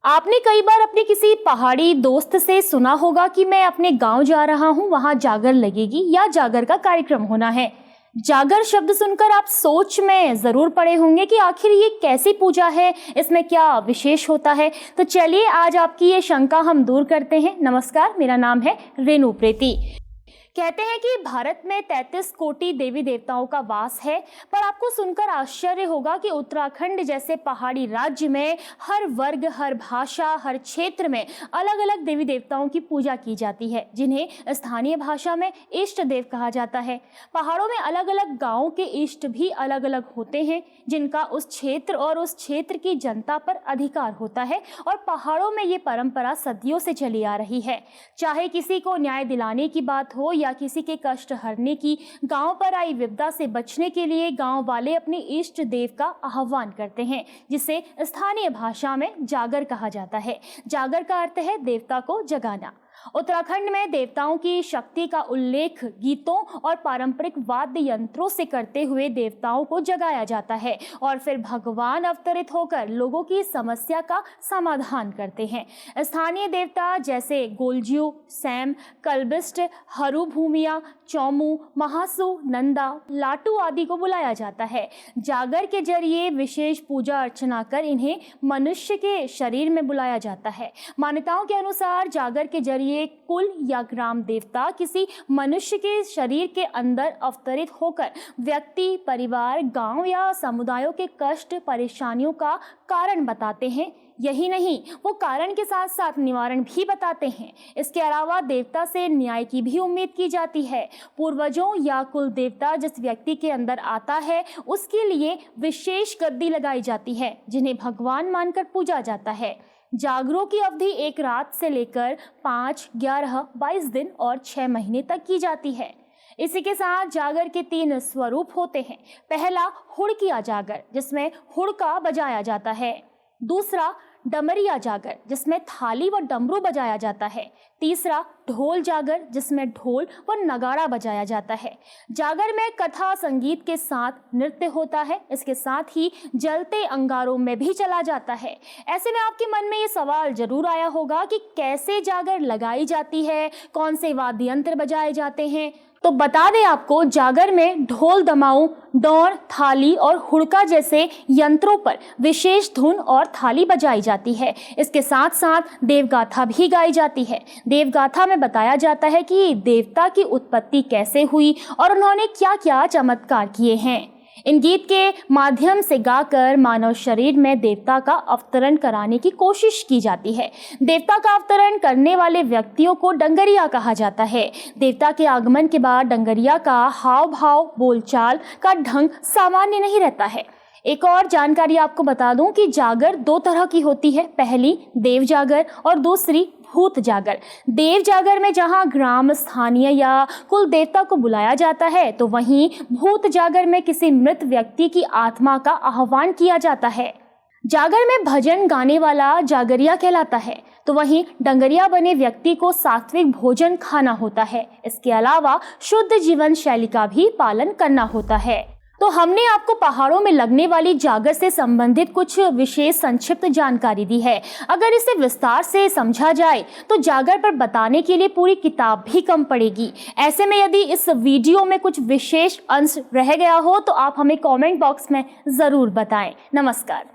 आपने कई बार अपने किसी पहाड़ी दोस्त से सुना होगा कि मैं अपने गांव जा रहा हूं, वहां जागर लगेगी या जागर का कार्यक्रम होना है। जागर शब्द सुनकर आप सोच में जरूर पड़े होंगे कि आखिर ये कैसी पूजा है, इसमें क्या विशेष होता है। तो चलिए आज आपकी ये शंका हम दूर करते हैं। नमस्कार, मेरा नाम है रेणु प्रीति। कहते हैं कि भारत में 33 कोटि देवी देवताओं का वास है, पर आपको सुनकर आश्चर्य होगा कि उत्तराखंड जैसे पहाड़ी राज्य में हर वर्ग, हर भाषा, हर क्षेत्र में अलग अलग देवी देवताओं की पूजा की जाती है, जिन्हें स्थानीय भाषा में इष्ट देव कहा जाता है। पहाड़ों में अलग अलग गांवों के इष्ट भी अलग अलग होते हैं, जिनका उस क्षेत्र और उस क्षेत्र की जनता पर अधिकार होता है, और पहाड़ों में ये परंपरा सदियों से चली आ रही है। चाहे किसी को न्याय दिलाने की बात हो या किसी के कष्ट हरने की, गांव पर आई विपदा से बचने के लिए गांव वाले अपने इष्ट देव का आह्वान करते हैं, जिसे स्थानीय भाषा में जागर कहा जाता है। जागर का अर्थ है देवता को जगाना। उत्तराखंड में देवताओं की शक्ति का उल्लेख गीतों और पारंपरिक वाद्य यंत्रों से करते हुए देवताओं को जगाया जाता है, और फिर भगवान अवतरित होकर लोगों की समस्या का समाधान करते हैं। स्थानीय देवता जैसे गोलज्यू, सैम, कल्बिस्ट, हरू भूमिया, चौमू, महासु, नंदा, लाटू आदि को बुलाया जाता है। जागर के जरिए विशेष पूजा अर्चना कर इन्हें मनुष्य के शरीर में बुलाया जाता है। मान्यताओं के अनुसार जागर के जरिए कुल या ग्राम देवता किसी मनुष्य के शरीर के अंदर अवतरित होकर व्यक्ति, परिवार, गांव या समुदायों के कष्ट, परेशानियों का कारण बताते हैं। यही नहीं, वो कारण के साथ साथ निवारण भी बताते हैं। इसके अलावा देवता से न्याय की भी उम्मीद की जाती है। पूर्वजों या कुल देवता जिस व्यक्ति के अंदर आता है, उसके लिए विशेष गद्दी लगाई जाती है, जिन्हें भगवान मानकर पूजा जाता है। जागरों की अवधि एक रात से लेकर 5, 11, 22 दिन और 6 महीने तक की जाती है। इसी के साथ जागर के 3 स्वरूप होते हैं। पहला हुड़किया जागर, जिसमें हुड़का बजाया जाता है। दूसरा डमरिया जागर, जिसमें थाली व डमरू बजाया जाता है। तीसरा ढोल जागर, जिसमें ढोल व नगाड़ा बजाया जाता है। जागर में कथा संगीत के साथ नृत्य होता है। इसके साथ ही जलते अंगारों में भी चला जाता है। ऐसे में आपके मन में ये सवाल जरूर आया होगा कि कैसे जागर लगाई जाती है, कौन से वाद्य यंत्र बजाए जाते हैं। तो बता दें आपको, जागर में ढोल, दमाऊ, डौर, थाली और हुड़का जैसे यंत्रों पर विशेष धुन और थाली बजाई जाती है। इसके साथ साथ देवगाथा भी गाई जाती है। देवगाथा में बताया जाता है कि देवता की उत्पत्ति कैसे हुई और उन्होंने क्या क्या चमत्कार किए हैं। इन गीत के माध्यम से गाकर मानव शरीर में देवता का अवतरण कराने की कोशिश की जाती है। देवता का अवतरण करने वाले व्यक्तियों को डंगरिया कहा जाता है। देवता के आगमन के बाद डंगरिया का हाव भाव, बोलचाल का ढंग सामान्य नहीं रहता है। एक और जानकारी आपको बता दूं कि जागर 2 तरह की होती है। पहली देव जागर और दूसरी भूत जागर। देव जागर में जहां ग्राम, स्थानीय या कुल देवता को बुलाया जाता है, तो वहीं भूत जागर में किसी मृत व्यक्ति की आत्मा का आह्वान किया जाता है। जागर में भजन गाने वाला जागरिया कहलाता है, तो वहीं डंगरिया बने व्यक्ति को सात्विक भोजन खाना होता है। इसके अलावा शुद्ध जीवन शैली का भी पालन करना होता है। तो हमने आपको पहाड़ों में लगने वाली जागर से संबंधित कुछ विशेष संक्षिप्त जानकारी दी है। अगर इसे विस्तार से समझा जाए तो जागर पर बताने के लिए पूरी किताब भी कम पड़ेगी। ऐसे में यदि इस वीडियो में कुछ विशेष अंश रह गया हो तो आप हमें कमेंट बॉक्स में ज़रूर बताएं। नमस्कार।